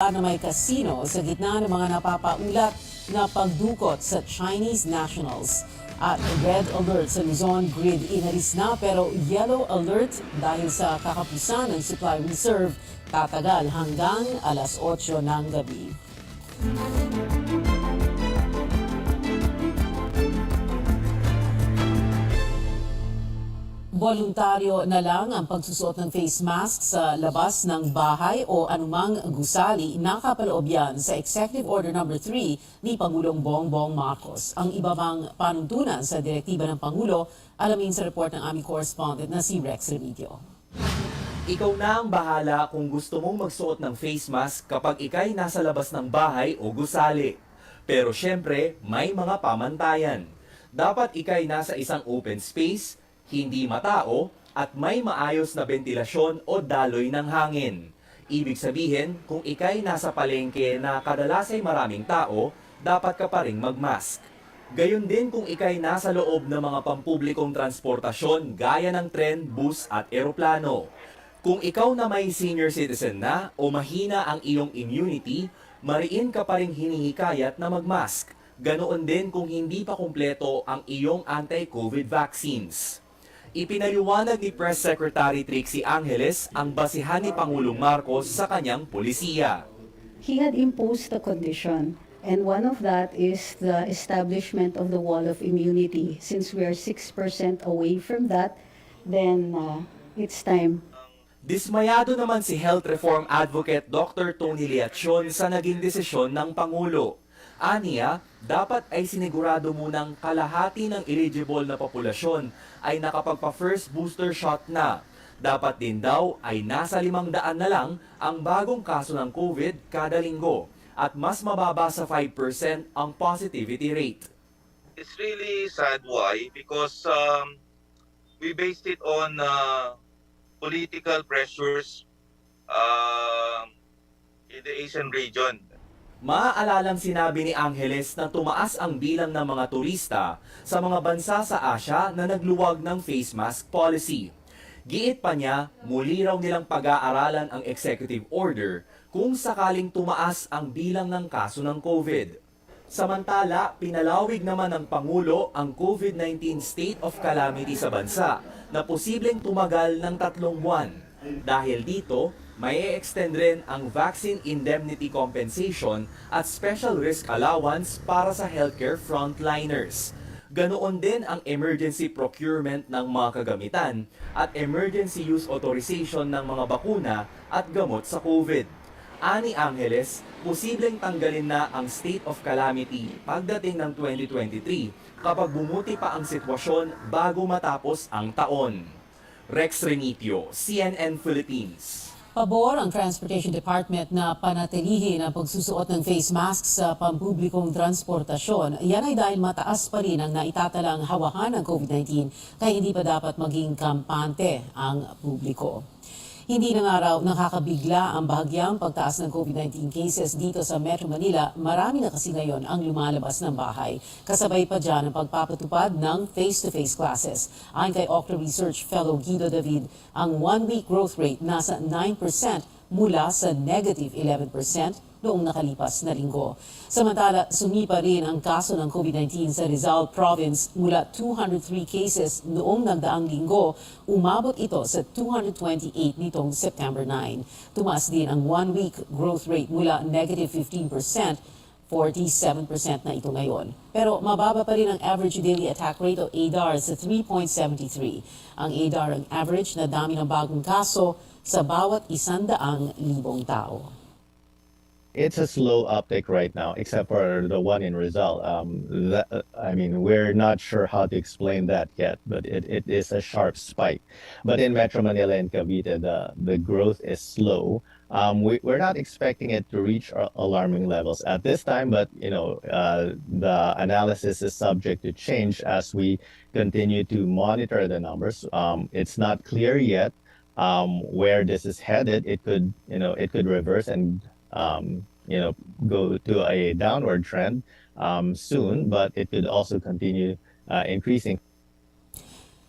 lugar na may casino sa gitna ng mga napapaulat na pagdukot sa Chinese nationals. At red alert sa Luzon grid inalis na pero yellow alert dahil sa kakapusan ng supply reserve tatagal hanggang alas 8 ng gabi. Voluntaryo na lang ang pagsusuot ng face mask sa labas ng bahay o anumang gusali, nakapaloob yan sa Executive Order No. 3 ni Pangulong Bongbong Marcos. Ang iba pang panuntunan sa direktiba ng Pangulo, alamin sa report ng aming correspondent na si Rex Remigio. Ikaw na ang bahala kung gusto mong magsuot ng face mask kapag ikay nasa labas ng bahay o gusali. Pero syempre, may mga pamantayan. Dapat ikay nasa isang open space, hindi matao, at may maayos na bentilasyon o daloy ng hangin. Ibig sabihin, kung ikay nasa palengke na kadalas ay maraming tao, dapat ka pa ring magmask. Gayon din kung ikay nasa loob ng mga pampublikong transportasyon gaya ng tren, bus at eroplano. Kung ikaw na may senior citizen na o mahina ang iyong immunity, mariin ka pa ring hinihikayat na magmask. Ganoon din kung hindi pa kumpleto ang iyong anti-COVID vaccines. Ipinaliwanag ni Press Secretary Trixie Angeles ang basihan ni Pangulong Marcos sa kanyang polisiya. He had imposed a condition, and one of that is the establishment of the wall of immunity. Since we are 6% away from that, then it's time. Dismayado naman si Health Reform Advocate Dr. Tony Liacion sa naging desisyon ng Pangulo. Aniya, dapat ay sinigurado munang kalahati ng eligible na populasyon ay nakapagpa-first booster shot na. Dapat din daw ay nasa 500 na lang ang bagong kaso ng COVID kada linggo at mas mababa sa 5% ang positivity rate. It's really sad. Why? Because we based it on political pressures in the Asian region. Maaalalang sinabi ni Angeles na tumaas ang bilang ng mga turista sa mga bansa sa Asia na nagluwag ng face mask policy. Giit pa niya, muli raw nilang pag-aaralan ang executive order kung sakaling tumaas ang bilang ng kaso ng COVID. Samantala, pinalawig naman ng Pangulo ang COVID-19 state of calamity sa bansa na posibleng tumagal ng 3 buwan. Dahil dito, may extend rin ang vaccine indemnity compensation at special risk allowance para sa healthcare frontliners. Ganoon din ang emergency procurement ng mga kagamitan at emergency use authorization ng mga bakuna at gamot sa COVID. Ani Angeles, posibleng tanggalin na ang state of calamity pagdating ng 2023 kapag bumuti pa ang sitwasyon bago matapos ang taon. Rex Renitio, CNN Philippines. Pabor ang Transportation Department na panatilihin ang pagsusuot ng face mask sa pampublikong transportasyon. Yan ay dahil mataas pa rin ang naitatalang hawakan ng COVID-19 kaya hindi pa dapat maging kampante ang publiko. Hindi na nga raw nakakabigla ang bahagyang pagtaas ng COVID-19 cases dito sa Metro Manila. Marami na kasi ngayon ang lumalabas ng bahay. Kasabay pa dyan ang pagpapatupad ng face-to-face classes. Ayon kay Okra Research Fellow Guido David, ang one-week growth rate nasa 9% mula sa negative 11% noong nakalipas na linggo. Samantala, sumipa rin ang kaso ng COVID-19 sa Rizal Province mula 203 cases noong nagdaang linggo. Umabot ito sa 228 nitong September 9. Tumaas din ang one-week growth rate mula negative 15%, 47% na ito ngayon. Pero mababa pa rin ang average daily attack rate o ADAR sa 3.73. Ang ADAR ang average na dami ng bagong kaso sa bawat 100,000 tao. It's a slow uptick right now, except for the one in Rizal. We're not sure how to explain that yet, but it is a sharp spike. But in Metro Manila and Cavite, the growth is slow. We're not expecting it to reach alarming levels at this time, but the analysis is subject to change as we continue to monitor the numbers. It's not clear yet where this is headed. It could reverse and go to a downward trend soon, but it could also continue increasing.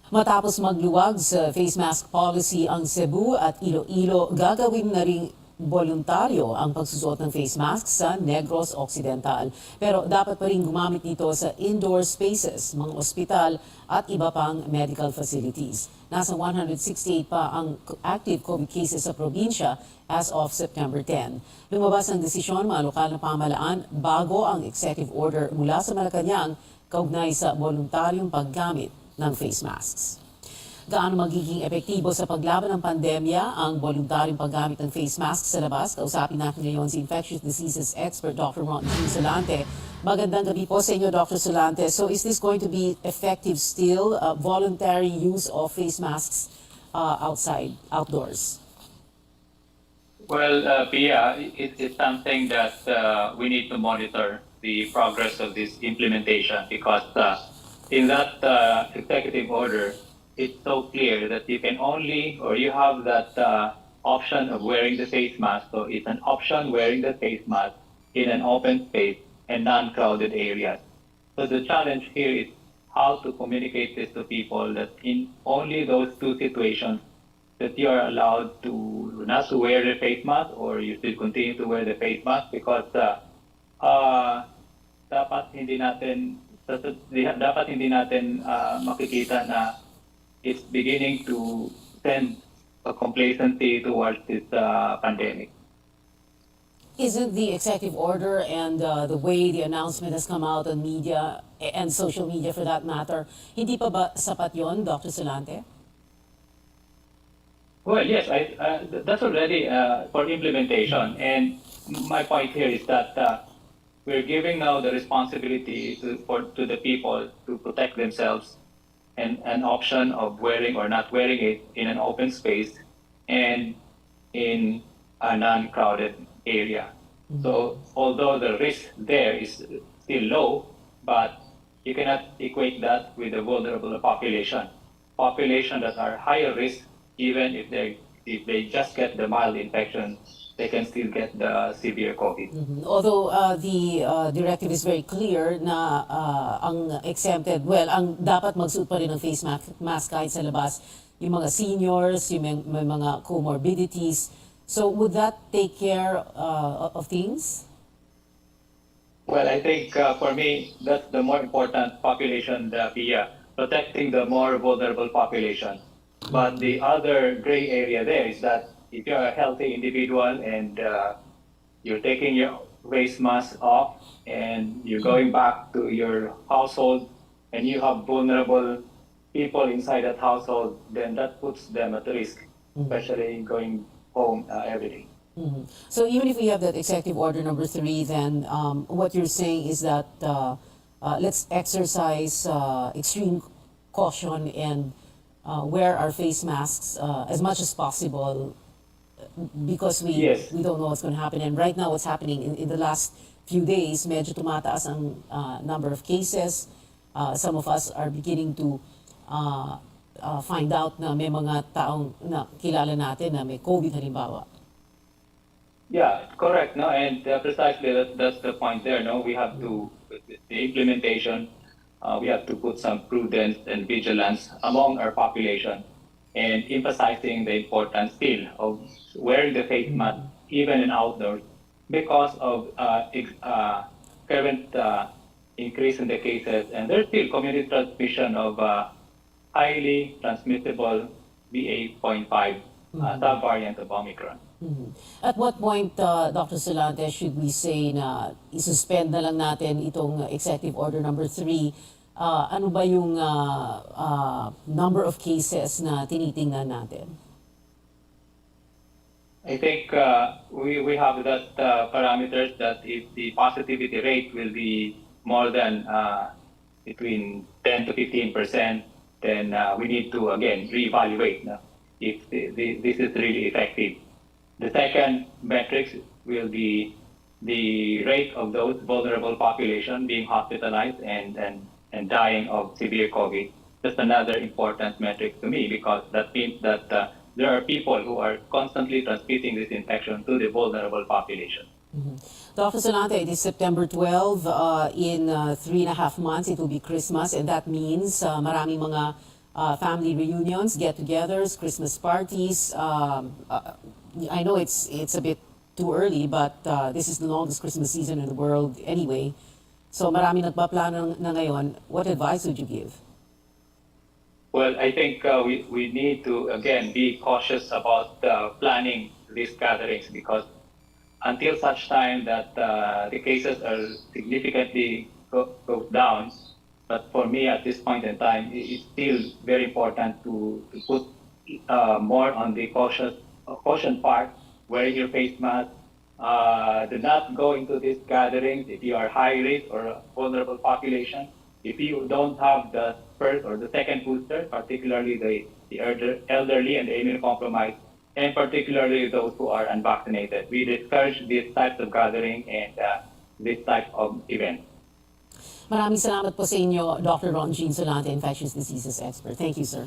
Matapos magluwag sa face mask policy ang Cebu at Iloilo, gagawin na ring voluntaryo ang pagsusuot ng face mask sa Negros Occidental. Pero dapat pa rin gumamit nito sa indoor spaces, mga ospital at iba pang medical facilities. Nasa 168 pa ang active COVID cases sa probinsya as of September 10. Lumabas ang desisyon mga lokal na pamahalaan bago ang executive order mula sa Malacanang kaugnay sa voluntaryong paggamit ng face masks. Gaano magiging epektibo sa paglaban ng pandemya ang voluntaryong paggamit ng face mask sa labas? Kausapin natin ngayon si infectious diseases expert Dr. Ron Solante. Magandang gabi po sa inyo, Dr. Solante. So is this going to be effective still, voluntary use of face masks outdoors? Well, Pia, it's something that we need to monitor the progress of this implementation because in that executive order, it's so clear that you can only, or you have that option of wearing the face mask. So it's an option wearing the face mask in an open space and non-crowded areas. So the challenge here is how to communicate this to people that in only those two situations that you are allowed to not to wear the face mask or you should continue to wear the face mask because dapat hindi natin makikita na it's beginning to send a complacency towards this pandemic. Isn't the executive order and the way the announcement has come out on media and social media for that matter, hindi pa ba sapat yon, Dr. Solante? Well, yes, that's already for implementation. And my point here is that we're giving now the responsibility to the people to protect themselves and an option of wearing or not wearing it in an open space and in a non-crowded area. So although the risk there is still low, but you cannot equate that with the vulnerable population that are higher risk. Even if they just get the mild infection, they can still get the severe COVID. Although the directive is very clear na ang exempted, well, ang dapat magsuot pa rin ng face mask kahit sa labas, yung mga seniors, yung may mga comorbidities. So would that take care of things? Well, I think for me, that's the more important population, protecting the more vulnerable population. But the other gray area there is that if you're a healthy individual and you're taking your face mask off and you're going back to your household and you have vulnerable people inside that household, then that puts them at risk, especially going home every day. So even if we have that executive order number 3, then what you're saying is that let's exercise extreme caution and wear our face masks as much as possible because we don't know what's going to happen. And right now what's happening in the last few days, medyo tumataas ang number of cases. Some of us are beginning to find out na may mga taong na kilala natin na may COVID halimbawa. Yeah, correct. No, and precisely that's the point there. No, we have to the implementation. We have to put some prudence and vigilance among our population, and emphasizing the importance still of wearing the face mask even in outdoors because of current increase in the cases, and there's still community transmission of highly transmissible BA.5 subvariant of Omicron. At what point, Dr. Solante, should we say na isuspend na lang natin itong executive order number 3? Ano ba yung number of cases na tinitingnan natin? I think we have that parameters that if the positivity rate will be more than between 10 to 15%, then we need to again reevaluate if this is really effective. The second metrics will be the rate of those vulnerable population being hospitalized and dying of severe COVID. That's another important metric to me because that means that there are people who are constantly transmitting this infection to the vulnerable population. Dr. Solante, it is September 12. In 3.5 months, it will be Christmas, and that means maraming mga family reunions, get-togethers, Christmas parties. I know it's a bit too early, but this is the longest Christmas season in the world anyway. So marami nagpaplano na ngayon. What advice would you give? Well, I think we need to, again, be cautious about planning these gatherings because until such time that the cases are significantly go down, but for me at this point in time, it's still very important to put more on the caution part, wearing your face mask. Do not go into these gatherings if you are high risk or a vulnerable population. If you don't have the first or the second booster, particularly the elderly and the immunocompromised, and particularly those who are unvaccinated, we discourage these types of gathering and this type of event. Maraming salamat po sa inyo, Dr. Ron Jean Solante, infectious diseases expert. Thank you, sir.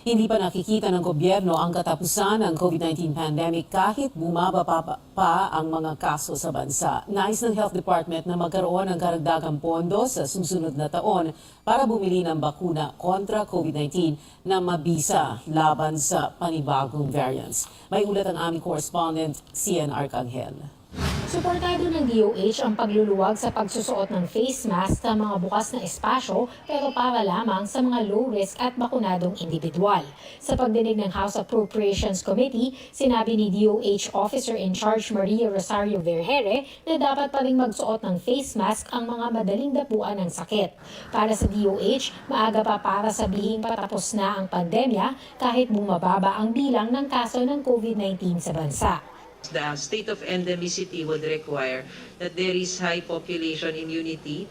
Hindi pa nakikita ng gobyerno ang katapusan ng COVID-19 pandemic kahit bumaba pa ang mga kaso sa bansa. Nais ng Health Department na magkaroon ng karagdagang pondo sa susunod na taon para bumili ng bakuna kontra COVID-19 na mabisa laban sa panibagong variants. May ulat ang aming correspondent, Cian Arcangel. Suportado ng DOH ang pagluluwag sa pagsusuot ng face mask sa mga bukas na espasyo pero para lamang sa mga low-risk at bakunadong individual. Sa pagdinig ng House Appropriations Committee, sinabi ni DOH Officer in Charge Maria Rosario Vergere na dapat pa rin magsuot ng face mask ang mga madaling dapuan ng sakit. Para sa DOH, maaga pa para sabihing patapos na ang pandemya kahit bumababa ang bilang ng kaso ng COVID-19 sa bansa. The state of endemicity would require that there is high population immunity,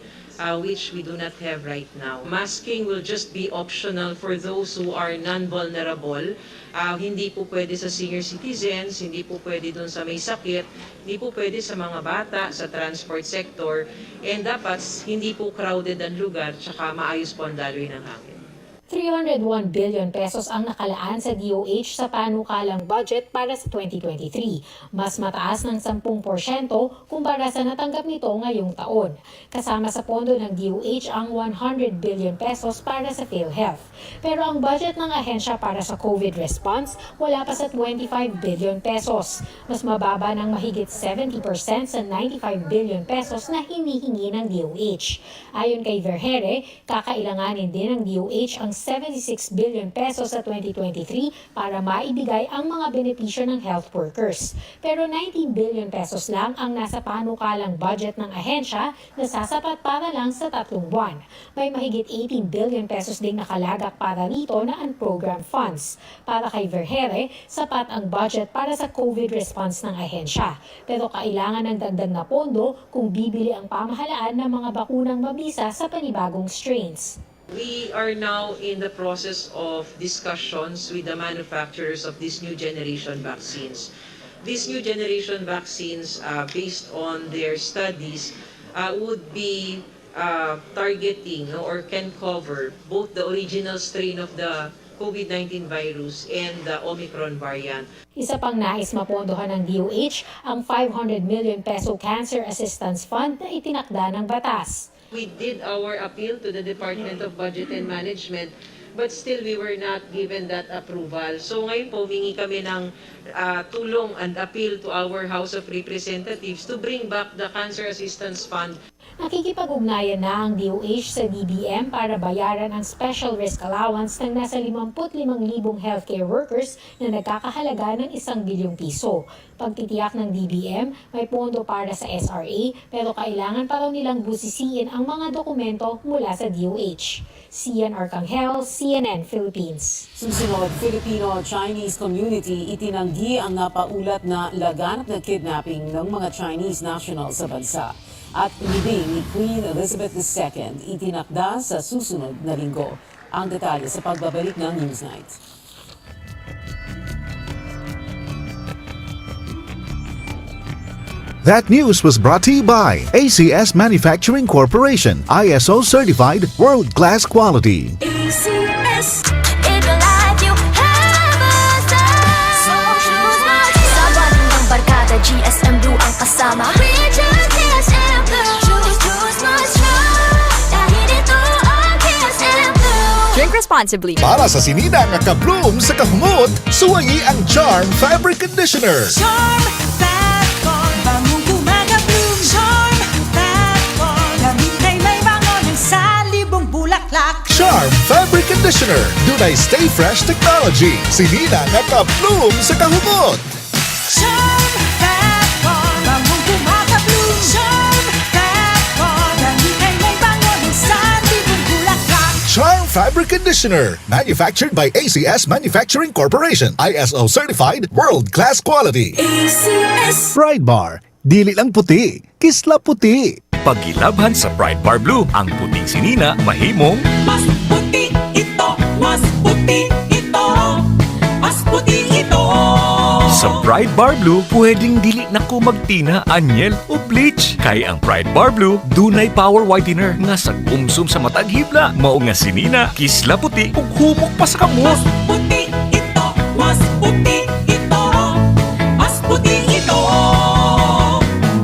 which we do not have right now. Masking will just be optional for those who are non-vulnerable. Hindi po pwede sa senior citizens, hindi po pwede dun sa may sakit, hindi po pwede sa mga bata, sa transport sector, and dapat hindi po crowded ang lugar, tsaka maayos po ang daloy ng hangin. 301 billion pesos ang nakalaan sa DOH sa panukalang budget para sa 2023. Mas mataas ng 10% kumpara sa natanggap nito ngayong taon. Kasama sa pondo ng DOH ang 100 billion pesos para sa PhilHealth. Pero ang budget ng ahensya para sa COVID response wala pa sa 25 billion pesos. Mas mababa ng mahigit 70% sa 95 billion pesos na hinihingi ng DOH. Ayon kay Vergere, kakailanganin din ng DOH ang 76 billion pesos sa 2023 para maibigay ang mga benepisyo ng health workers. Pero 19 billion pesos lang ang nasa panukalang budget ng ahensya na sasapat para lang sa 3 buwan. May mahigit 18 billion pesos ding nakalagak para rito na unprogrammed funds. Para kay Vergere, sapat ang budget para sa COVID response ng ahensya. Pero kailangan ng dagdag na pondo kung bibili ang pamahalaan ng mga bakunang mabisa sa panibagong strains. We are now in the process of discussions with the manufacturers of these new generation vaccines. These new generation vaccines, based on their studies, would be targeting or can cover both the original strain of the COVID-19 virus and the Omicron variant. Isa pang nais mapondohan ng DOH ang 500 million peso Cancer Assistance Fund na itinakda ng batas. We did our appeal to the Department of Budget and Management, but still we were not given that approval. So ngayon po, humingi kami ng tulong and appeal to our House of Representatives to bring back the Cancer Assistance Fund. Nakikipag-ugnayan na ang DOH sa DBM para bayaran ang special risk allowance ng nasa 55,000 healthcare workers na nagkakahalaga ng 1 bilyong piso. Pagtitiyak ng DBM, may pondo para sa SRA pero kailangan pa raw nilang busisiin ang mga dokumento mula sa DOH. Cian Arcangel, CNN Philippines. Susunod, Filipino-Chinese community itinanggi ang napaulat na laganap na kidnapping ng mga Chinese nationals sa bansa. At ilibing ni Queen Elizabeth II itinakda sa susunod na linggo. Ang detalye sa pagbabalik ng Newsnight. That news was brought to you by ACS Manufacturing Corporation, ISO certified world-class quality. ACS, it will light you heaven. So choose not sa baling ng barkada, GSM Blue ang kasama. We choose GSM Blue. Choose not dahil ito ang GSM Blue. Drink responsibly. Para sa sinina nga ka-bloom sa kahumot, suwayi ang Charm Fabric Conditioner. Charm Fab Conditioner. Dunay Stay Fresh Technology. Sinina naka-bloom sa kahubot. Charm that bar, bangong kumaka-bloom. Charm that bar, dahil kay may bango ng sandibong bulaklak. Charm Fabric Conditioner. Manufactured by ACS Manufacturing Corporation. ISO certified, world-class quality. ACS. Pride Bar. Dili lang puti, kisla puti. Pagilabhan sa Pride Bar Blue, ang puting sinina mahimong Mas puti ito, mas puti ito, mas puti ito. sa Pride Bar Blue, pwedeng dili na ko magtina, anyel o bleach. Kay ang Pride Bar Blue, dunay power whitener nga sa kumsum sa matag hibla, mao nga sinina, kisla puti ug humok pa sa kamot. Mas puti ito, mas puti ito, mas puti ito.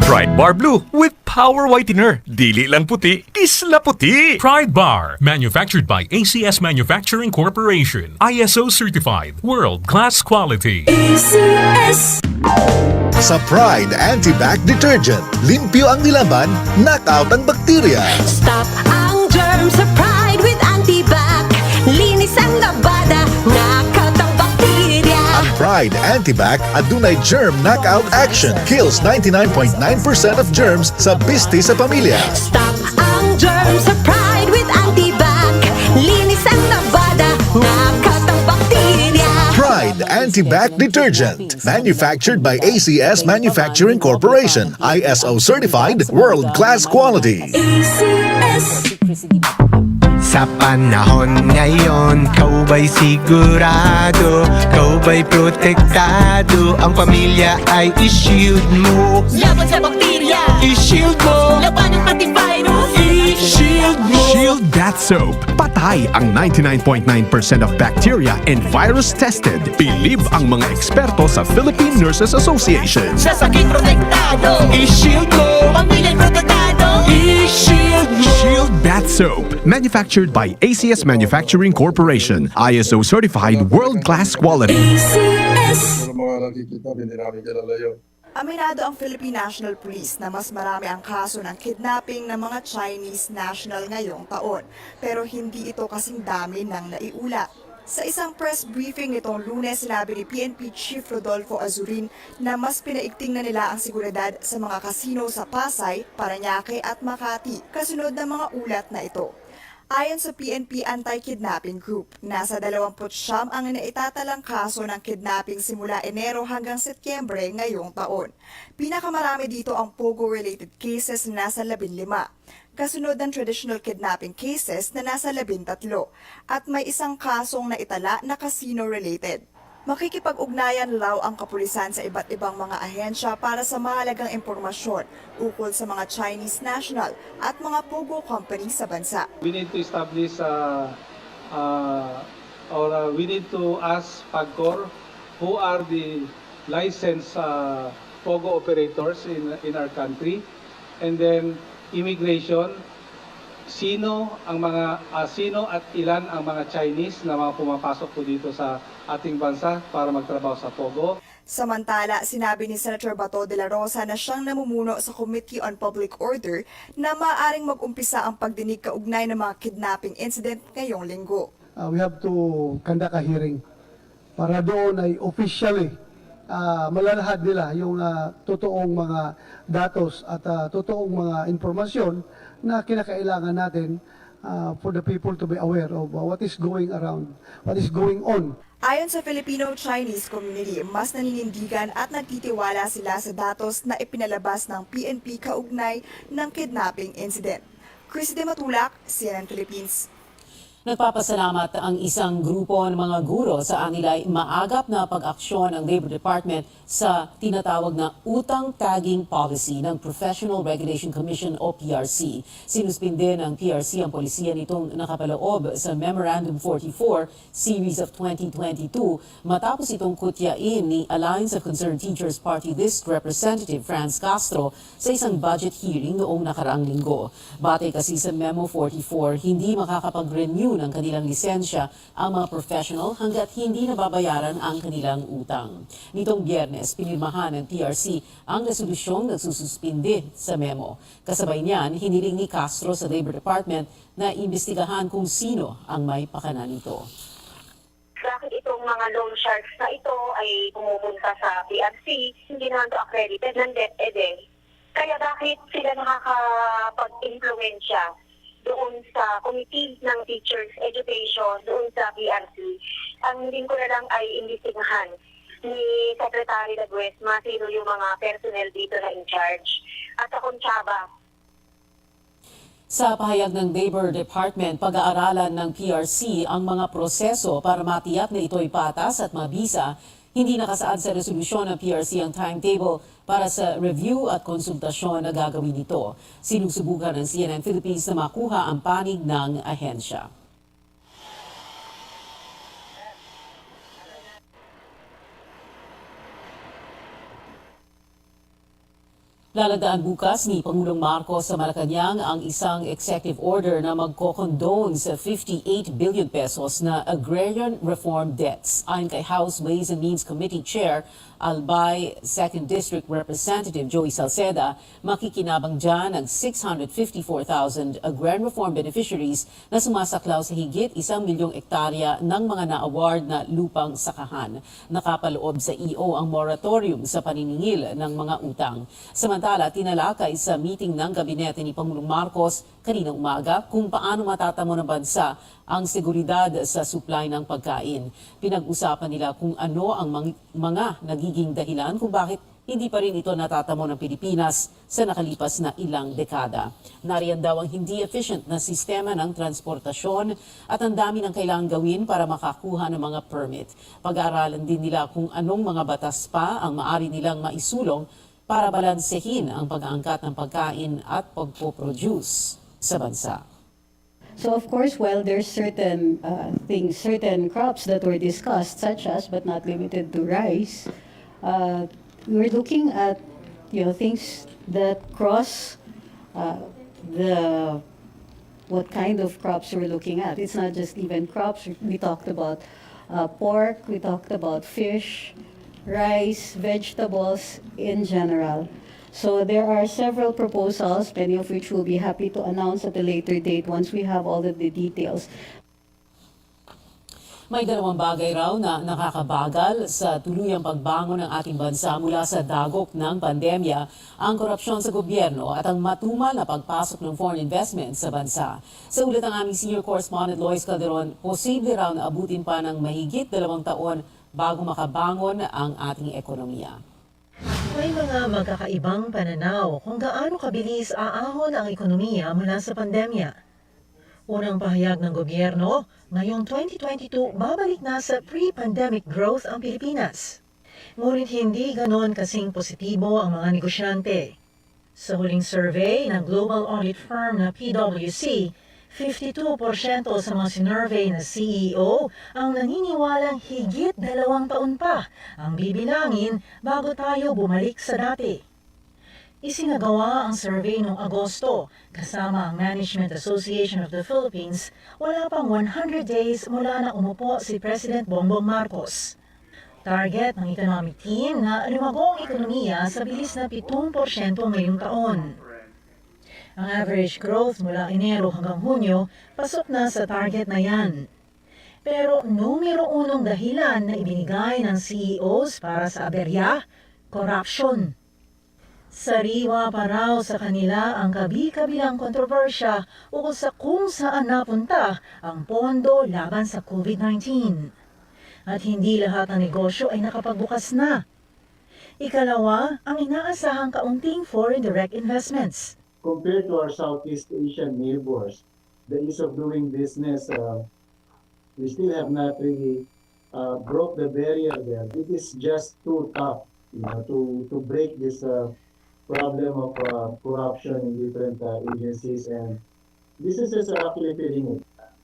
Pride Bar Blue with power whitener. Dili lang puti, kisla puti. Pride Bar, manufactured by ACS Manufacturing Corporation. ISO certified, world-class quality. ACS. Sa Pride Anti-Bac Detergent, limpyo ang nilaban, knockout ang bakterya. Stop ang germs sa Pride with Antibac. Linis ang labada, knockout ang bakterya. Ang Pride Anti-Bac adunay germ knockout action. Kills 99.9% of germs sa bisti sa pamilya. Stop ang germs sa Pride with Antibac. Linis ang labada, knockout ang bakterya. Pride Anti-Bac Detergent. Manufactured by ACS Manufacturing Corporation. ISO certified, world-class quality. ACS. Sa panahon ngayon, kau ba'y sigurado? Kau ba'y protektado? Ang pamilya ay i-shield mo. Laban sa bakterya, I-shield mo. laban ng antivirus, I-shield mo. Shield Bath Soap. Patay ang 99.9% of bacteria and virus tested. Believe ang mga eksperto sa Philippine Nurses Association. sa sakit protektado, I-shield mo. pamilya'y protektado. I-shield mo. Shield Bath Soap. Manufactured by ACS Manufacturing Corporation. ISO certified, world-class quality. ACS. Aminado ang Philippine National Police na mas marami ang kaso ng kidnapping ng mga Chinese national ngayong taon. Pero hindi ito kasing dami ng naiulat. Sa isang press briefing nitong Lunes, sinabi ni PNP Chief Rodolfo Azurin na mas pinaigting na nila ang seguridad sa mga kasino sa Pasay, Parañaque at Makati, kasunod ng mga ulat na ito. Ayon sa PNP Anti-Kidnapping Group, nasa 29 ang naitatalang kaso ng kidnapping simula Enero hanggang Setyembre ngayong taon. Pinakamarami dito ang Pogo-related cases na nasa 15. Kasunod ng traditional kidnapping cases na nasa 13 at may isang kasong naitala na casino-related. Makikipag-ugnayan raw ang kapulisan sa iba't ibang mga ahensya para sa mahalagang impormasyon ukol sa mga Chinese national at mga Pogo company sa bansa. We need to establish we need to ask PAGCOR who are the licensed Pogo operators in our country, and then immigration, sino at ilan ang mga Chinese na mga pumapasok po dito sa ating bansa para magtrabaho sa Pogo. Samantala, sinabi ni Senator Bato de la Rosa na siyang namumuno sa Committee on Public Order na maaaring mag-umpisa ang pagdinig kaugnay ng mga kidnapping incident ngayong linggo. We have to conduct a hearing para doon ay officially malalahad nila yung totoong mga datos at totoong mga impormasyon na kinakailangan natin for the people to be aware of what is going on. Ayon sa Filipino-Chinese community, mas naninindigan at nagtitiwala sila sa datos na ipinalabas ng PNP kaugnay ng kidnapping incident. Chris De Matulak, CNN Philippines. Nagpapasalamat ang isang grupo ng mga guro sa anilay maagap na pag-aksyon ng Labor Department sa tinatawag na utang tagging policy ng Professional Regulation Commission o PRC. Sinuspinde ng PRC ang polisiya nitong nakapaloob sa Memorandum 44 Series of 2022 matapos itong kutyain ni Alliance of Concerned Teachers Party List Representative Franz Castro sa isang budget hearing noong nakaraang linggo. Batay kasi sa Memo 44, hindi makakapag-renew mag-renew ng kanilang lisensya ang mga professional hanggat hindi nababayaran ang kanilang utang. Nitong Biyernes, pinirmahan ng PRC ang resolusyong nagsususpinde sa memo. Kasabay niyan, hiniling ni Castro sa Labor Department na imbestigahan kung sino ang may pakana nito. Bakit itong mga loan sharks na ito ay pumupunta sa PRC, hindi naman ito accredited ng DepEd. Kaya bakit sila nakakapag-influensya doon sa Committee ng Teachers Education, doon sa PRC? Ang hindi ko na lang ay imbestigahan ni Secretary Laguesma sino yung mga personnel dito na in charge. At sa Conchaba, sa pahayag ng Labor Department, pag-aaralan ng PRC ang mga proseso para matiyak na ito'y patas at mabisa. Hindi nakasaad sa resolusyon ng PRC ang timetable para sa review at konsultasyon na gagawin nito. Sinusubukan ng CNN Philippines na makuha ang panig ng ahensya. Laladaan bukas ni Pangulong Marcos sa Malacanang ang isang executive order na magkokondone sa 58 billion pesos na agrarian reform debts. Ayon kay House Ways and Means Committee Chair Albay 2nd District Representative Joey Salceda, makikinabang dyan ang 654,000 agrarian reform beneficiaries na sumasaklaw sa higit 1 milyong ektarya ng mga na-award na lupang sakahan. Nakapaloob sa EO ang moratorium sa paniningil ng mga utang. Samantala, tinalakay sa meeting ng gabinete ni Pangulong Marcos kaninang umaga kung paano matatamo ng bansa ang seguridad sa supply ng pagkain. Pinag-usapan nila kung ano ang mga nagiging dahilan kung bakit hindi pa rin ito natatamo ng Pilipinas sa nakalipas na ilang dekada. Nariyan daw ang hindi efficient na sistema ng transportasyon at ang dami ng kailangang gawin para makakuha ng mga permit. Pag-aaralan din nila kung anong mga batas pa ang maari nilang maisulong para balansehin ang pag-aangkat ng pagkain at pagpo-produce sa bansa. So of course, while there's certain certain crops that were discussed, such as but not limited to rice, we're looking at things that cross what kind of crops we're looking at. It's not just even crops. We talked about pork. We talked about fish, rice, vegetables in general. So there are several proposals, many of which we'll be happy to announce at a later date once we have all of the details. May dalawang bagay raw na nakakabagal sa tuluyang pagbangon ng ating bansa mula sa dagok ng pandemya, ang korupsyon sa gobyerno at ang matumal na pagpasok ng foreign investment sa bansa. Sa ulat ng aming senior correspondent Lois Calderon, posible raw na abutin pa ng mahigit 2 taon bago makabangon ang ating ekonomiya. May mga magkakaibang pananaw kung gaano kabilis aahon ang ekonomiya mula sa pandemya. Unang pahayag ng gobyerno, ngayong 2022 babalik na sa pre-pandemic growth ang Pilipinas. Ngunit hindi ganon kasing positibo ang mga negosyante. Sa huling survey ng global audit firm na PwC, 52% sa mga sinurvey na CEO ang naniniwalang higit 2 taon pa ang bibilangin bago tayo bumalik sa dati. Isinagawa ang survey noong Agosto kasama ang Management Association of the Philippines wala pang 100 days mula na umupo si President Bongbong Marcos. Target ng economic team na lumago ang ekonomiya sa bilis na 7% ngayong taon. Ang average growth mula Enero hanggang Hunyo, pasok na sa target na yan. Pero numero unong dahilan na ibinigay ng CEOs para sa aberya, corruption. Sariwa pa raw sa kanila ang kabi-kabilang kontrobersya ukol sa kung saan napunta ang pondo laban sa COVID-19. At hindi lahat ng negosyo ay nakapagbukas na. Ikalawa, ang inaasahang kaunting foreign direct investments. Compared to our Southeast Asian neighbors, the ease of doing business, we still have not really broke the barrier there. It is just too tough, to break this problem of corruption in different agencies, and businesses are actually feeling it.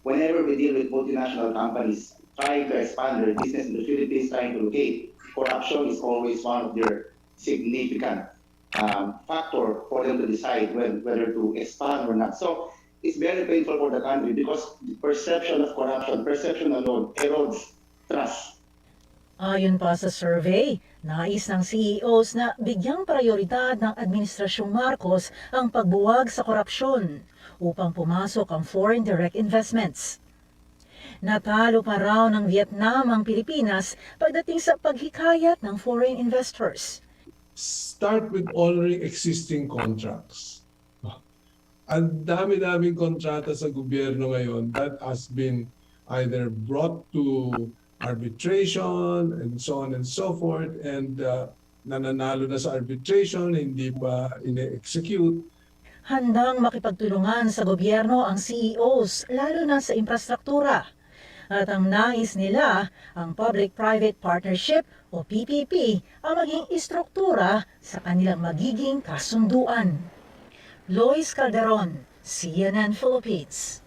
Whenever we deal with multinational companies trying to expand their business in the Philippines, trying to locate, corruption is always one of their significant factor for them to decide whether to expand or not. So is very painful for the country because the perception of corruption, perception alone erodes trust. Ayon pa sa survey, nais ng CEOs na bigyang prioridad ng Administrasyong Marcos ang pagbuwag sa korupsyon upang pumasok ang foreign direct investments. Natalo pa raw ng Vietnam ang Pilipinas pagdating sa paghikayat ng foreign investors. Start with honoring existing contracts. Ang dami-daming kontrata sa gobyerno ngayon that has been either brought to arbitration and so on and so forth, and nananalo na sa arbitration, hindi pa ine-execute. Handang makipagtulungan sa gobyerno ang CEOs, lalo na sa infrastruktura. At ang nais nila, ang Public-Private Partnership o PPP, ang maging istruktura sa kanilang magiging kasunduan. Lois Calderon, CNN Philippines.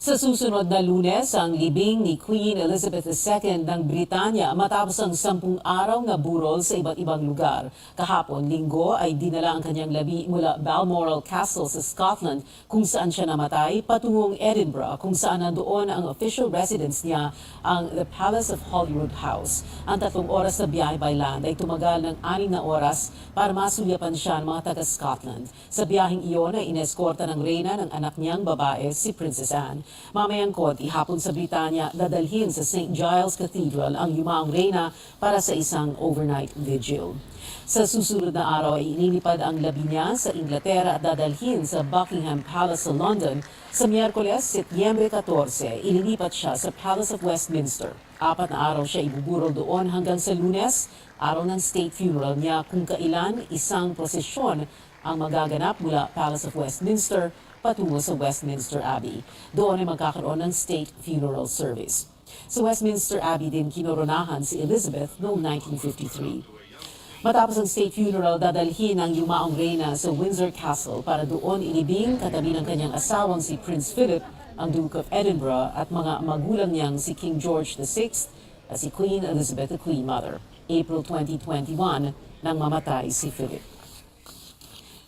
Sa susunod na Lunes, ang libing ni Queen Elizabeth II ng Britanya matapos ang 10 araw na burol sa iba't ibang lugar. Kahapon, Linggo, ay dinala ang kanyang labi mula Balmoral Castle sa Scotland kung saan siya namatay patungong Edinburgh kung saan nandoon ang official residence niya, ang The Palace of Holyrood House. Ang 3 oras na biyahe by land ay tumagal ng 6 na oras para masulyapan siya ng mga taga-Scotland. Sa biyaheng iyon ay ineskorta ng reyna ng anak niyang babae, si Princess Anne. Mamayang konti hapon sa Britanya, dadalhin sa St. Giles Cathedral ang yumaong reyna para sa isang overnight vigil. Sa susunod na araw ay inilipad ang labi niya sa Inglaterra at dadalhin sa Buckingham Palace sa London. Sa Miyerkules, Setyembre 14, ililipat siya sa Palace of Westminster. 4 na araw siya ibuburol doon hanggang sa Lunes, araw ng state funeral niya kung kailan isang prosesyon ang magaganap mula Palace of Westminster patungo sa Westminster Abbey. Doon ay magkakaroon ng state funeral service. Sa Westminster Abbey din kinoronahan si Elizabeth noong 1953. Matapos ang state funeral, dadalhin ang yumaong reyna sa Windsor Castle para doon ilibing katabi ng kanyang asawang si Prince Philip, ang Duke of Edinburgh at mga magulang niyang si King George VI at si Queen Elizabeth, the Queen Mother. April 2021 nang mamatay si Philip.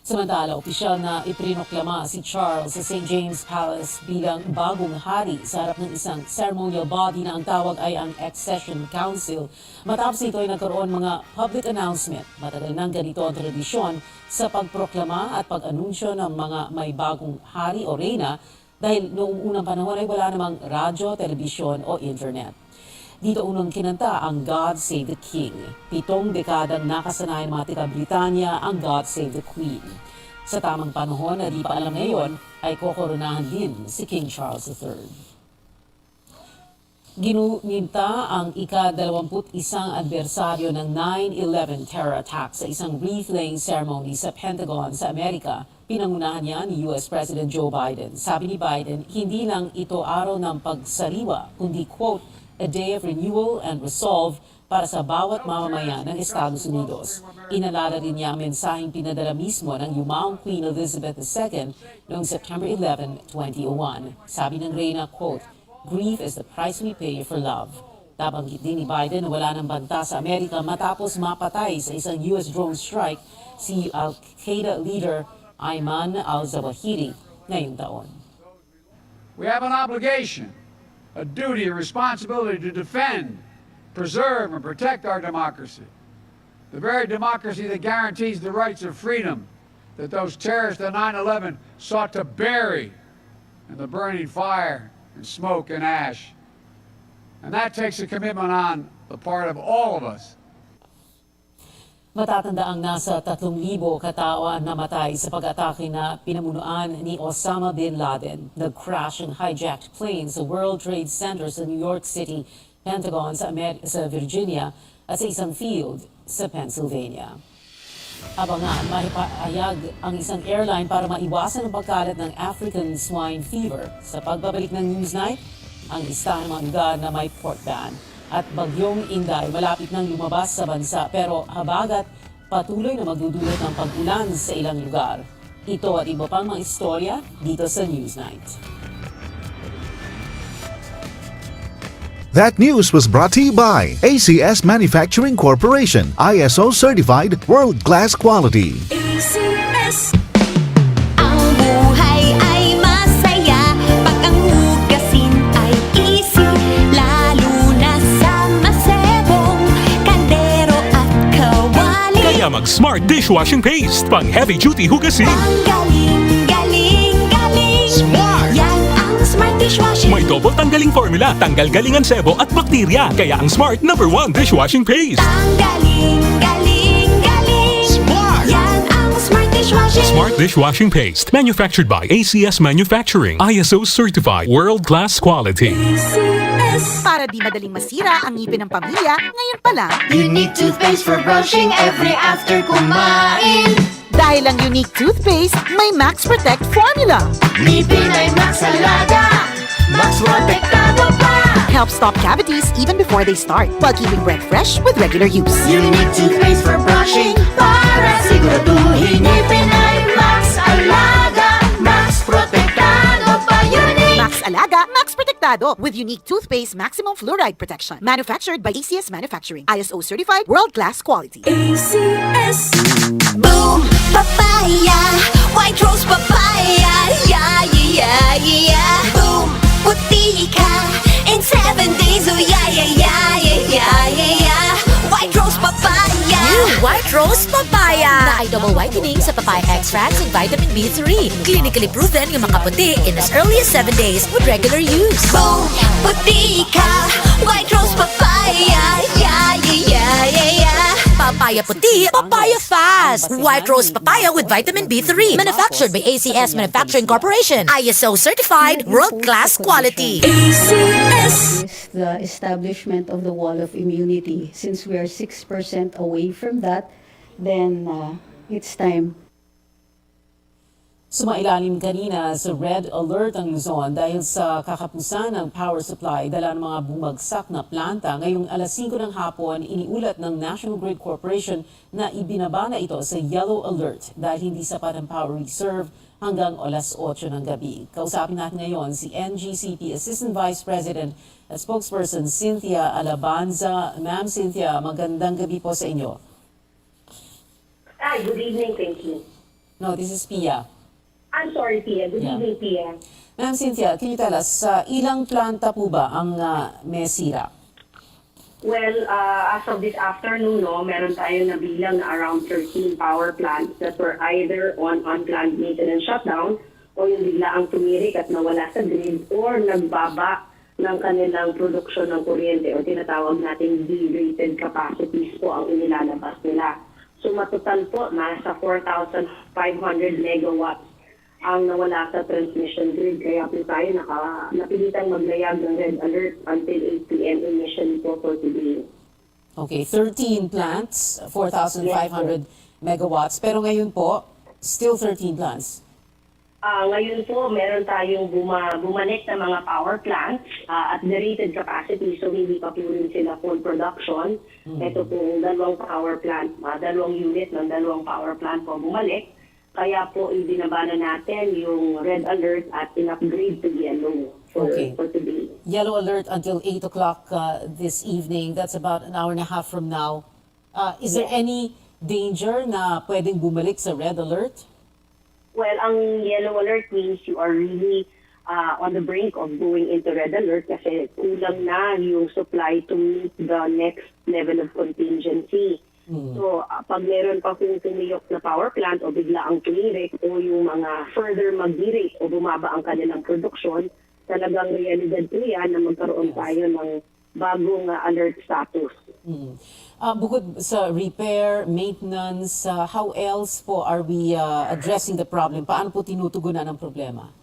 Samantala, opisyal na iprinoklama si Charles sa St. James Palace bilang bagong hari sa harap ng isang ceremonial body na ang tawag ay ang Accession Council. Matapos ito ay nagkaroon mga public announcement. Matagal nang ganito ang tradisyon sa pagproklama at pag-anunsyo ng mga may bagong hari o reyna dahil noong unang panahon ay wala namang radyo, telebisyon o internet. Dito unang kinanta ang God Save the King. 7 dekadang nakasanayan mga taga-Britanya ang God Save the Queen. Sa tamang panahon na di pa alam ngayon ay kokoronahan din si King Charles III. Ginuninta ang ika-21 adbersaryo ng 9/11 terror attack sa isang wreath-laying ceremony sa Pentagon sa Amerika. Pinangunahan niya ni US President Joe Biden. Sabi ni Biden, hindi lang ito araw ng pagsariwa, kundi, quote, a day of renewal and resolve para sa bawat mamamayan ng Estados Unidos. Inalala rin niya ang mensaheng pinadala mismo ng yumaong Queen Elizabeth II noong September 11, 2001. Sabi ng reyna, quote, grief is the price we pay for love. Nabanggit din ni Biden na wala ng banta sa Amerika matapos mapatay sa isang US drone strike si Al-Qaeda leader Ayman al-Zawahiri ngayong taon. We have an obligation, a duty, a responsibility to defend, preserve, and protect our democracy. The very democracy that guarantees the rights of freedom that those terrorists of 9/11 sought to bury in the burning fire and smoke and ash. And that takes a commitment on the part of all of us. Matatandaang nasa 3,000 katao ang namatay sa pag-atake na pinamunuan ni Osama bin Laden. Nag-crash ang hijacked plane sa World Trade Center sa New York City, Pentagon sa Virginia at sa isang field sa Pennsylvania. Abangan, mahipahayag ang isang airline para maiwasan ang pagkalat ng African swine fever. Sa pagbabalik ng Newsnight, ang listahan ng mga lugar na may port ban. At bagyong Inday malapit nang lumabas sa bansa pero habagat patuloy na magdudulot ng pag-ulan sa ilang lugar. Ito at iba pang mga istorya dito sa Newsnight. That news was brought to you by ACS Manufacturing Corporation, ISO certified world-class quality. ACS. Ang buhay ay mas Smart Dishwashing Paste. Pang heavy-duty hugasin. Galing, galing, galing. Smart! Yan ang Smart Dishwashing. May double tanggaling formula. Tanggal galingan sebo at bakterya. Kaya ang Smart #1 dishwashing paste. Galing, galing, galing. Smart! Yan ang Smart Dishwashing. Smart Dishwashing Paste. Manufactured by ACS Manufacturing. ISO certified. World-class quality. Para di madaling masira ang ngipin ng pamilya, ngayon pa lang. Unique toothpaste for brushing every after kumain. Dahil ang unique toothpaste, may Max Protect formula. Ngipin ay Max Alaga. Max Protektado pa. Helps stop cavities even before they start, while keeping breath fresh with regular use. Unique toothpaste for brushing para siguraduhin ngipin ay Max Alaga. Max Protektado pa. Unique. Max Alaga, Max Protektado with unique toothpaste maximum fluoride protection. Manufactured by ACS Manufacturing. ISO certified world-class quality. ACS. Boom, papaya, white rose papaya, yeah, yeah, yeah. Boom, puti ka in 7 days, oh yeah, yeah, yeah, yeah, yeah, yeah. White rose papaya. New White Rose Papaya na ay double whitening sa papaya extracts and vitamin B3. Clinically proven yung makaputi in as early as 7 days with regular use. Boom, puti ka, white rose papaya, yeah, yeah, yeah, yeah, yeah. Papaya puti, papaya fast. White Rose Papaya with vitamin B3. Manufactured by ACS Manufacturing Corporation. ISO certified, world-class quality. Is the establishment of the wall of immunity. Since we are 6% away from that, then it's time. Sumailalim kanina sa red alert ang Luzon dahil sa kakapusan ng power supply dala ng mga bumagsak na planta. Ngayong alas 5 ng hapon, iniulat ng National Grid Corporation na ibinaba na ito sa yellow alert dahil hindi sapat ang power reserve hanggang alas 8 ng gabi. Kausapin natin ngayon si NGCP Assistant Vice President at Spokesperson Cynthia Alabanza. Ma'am Cynthia, magandang gabi po sa inyo. Hi, good evening, thank you. No, this is Pia. I'm sorry, Pia. Good evening, Pia. Ma'am Cynthia, can you tell us, ilang planta po ba ang may sira? Well, as of this afternoon, meron tayo na bilang na around 13 power plants that were either on unplanned maintenance shutdown o yung bigla ang tumirik at nawala sa grid or nagbaba ng kanilang produksyon ng kuryente o tinatawag nating de-rated capacities po ang inilalabas nila. So matotal po, nasa 4,500 megawatts ang nawala sa transmission grid. Kaya po tayo napilitang maglayag ng red alert until 8 p.m. initially po for today. Okay, 13 plants, 4,500 megawatts. Pero ngayon po, still 13 plants. Ngayon po, meron tayong bumalik na mga power plants at the rated capacity. So hindi pa po rin sila full production. Ito po dalawang power plant, dalawang unit ng dalawang power plant po bumalik. Kaya po, ibinaba na natin yung red alert at in-upgrade to yellow for today. Yellow alert until 8 o'clock this evening. That's about an hour and a half from now. Is there any danger na pwedeng bumalik sa red alert? Well, ang yellow alert means you are really on the brink of going into red alert kasi kulang na yung supply to meet the next level of contingency. So, pag meron pa kung tumiyok na power plant o bigla ang tumirik o yung mga further mag-derate o bumaba ang kanilang produksyon, talagang realidad po yan na magkaroon tayo ng bagong alert status. Bukod sa repair, maintenance, how else po are we addressing the problem? Paano po tinutugunan ang problema?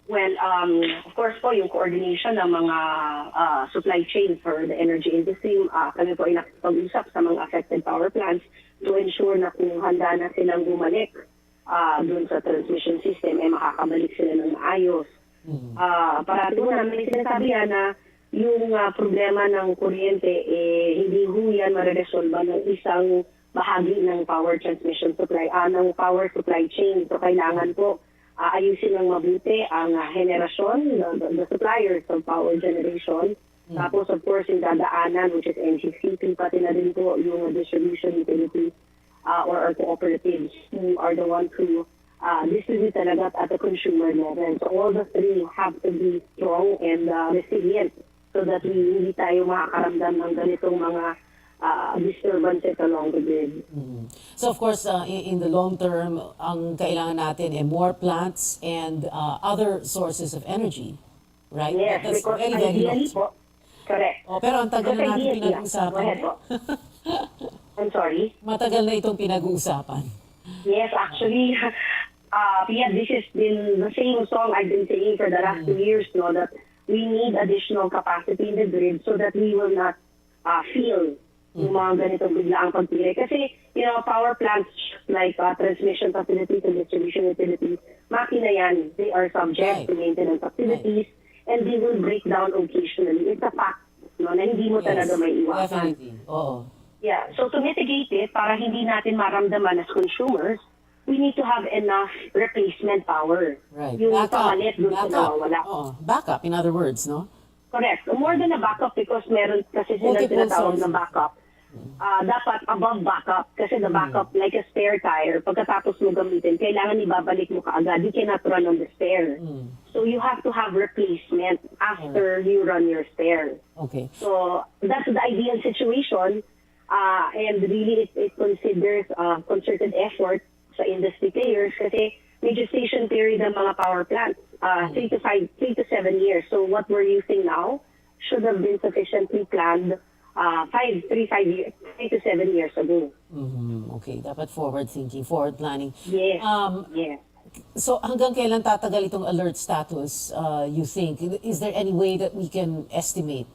Well, of course po, yung coordination ng mga supply chain for the energy industry, kami po ay nakipag-usap sa mga affected power plants to ensure na kung handa na silang bumalik doon sa transmission system, makakabalik sila ng maayos. Parati po namin sinasabi na yung problema ng kuryente, hindi ho yan mariresolba ng isang bahagi ng power transmission supply, ng power supply chain. So kailangan po ayusin ng mabuti ang henerasyon, the suppliers of power generation. Tapos, of course, yung dadaanan, which is NGCP, pati na din po yung distribution utilities or our cooperatives who are the ones who distribute talaga at the consumer level. So all the three have to be strong and resilient so that hindi tayo makakaramdam ng ganitong mga disturbances along the grid. So of course, in the long term, ang kailangan natin ay more plants and other sources of energy, right? Yes, That's because very, very ideally long. po, correct. Oh, pero ang tagal Because na natin ideally, Go pinag-uusapan. ahead po. I'm sorry? Matagal na itong pinag-uusapan. Yes, actually, yeah, this has been the same song I've been singing for the last 2 years, no, that we need additional capacity in the grid so that we will not feel yung mga ganitong biglaang pagtira. Kasi, power plants like transmission facilities and distribution utilities, makina yan. They are subject to maintenance activities and they will break down occasionally. It's a fact, no, na hindi mo talaga may iwasan. Definitely. Oo. Yeah, so to mitigate it, para hindi natin maramdaman as consumers, we need to have enough replacement power. Right. Yung Backup. pamalit dun sa nawawala. Oo. Backup, in other words, no? Correct. More than a backup because meron kasi sila Multiple tinatawag na sources. backup. Dapat above backup kasi the backup like a spare tire, pagkatapos mo gamitin, kailangan ibabalik mo kaagad. You cannot run on the spare. So you have to have replacement after you run your spare. Okay. So that's the ideal situation. And really it considers concerted effort sa industry players kasi may gestation period ng mga power plants, 3 to 7 years. So what we're using now should have been sufficiently planned 3 to 7 years ago. Okay, dapat forward thinking, forward planning. Yes. Yes. So hanggang kailan tatagal itong alert status, you think? Is there any way that we can estimate?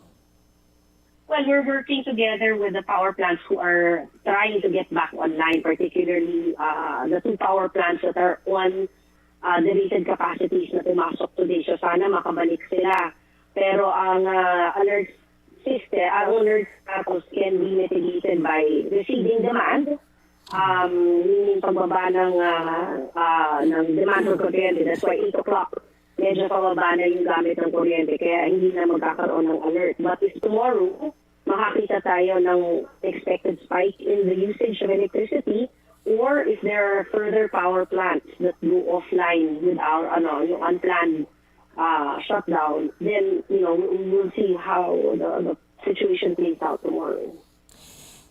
Well, we're working together with the power plants who are trying to get back online, particularly the 2 power plants that are on the rated capacities na pumasok today. So sana makabalik sila. Pero ang alert system, ang alert status can be mitigated by receding demand, meaning pagbaba ng demand for kuryente. That's why 8 o'clock, medyo pababa na yung gamit ng kuryente, kaya hindi na magkakaroon ng alert. But if tomorrow, makakita tayo ng expected spike in the usage of electricity, or if there are further power plants that go offline without yung unplanned shutdown, then we'll see how the situation plays out tomorrow.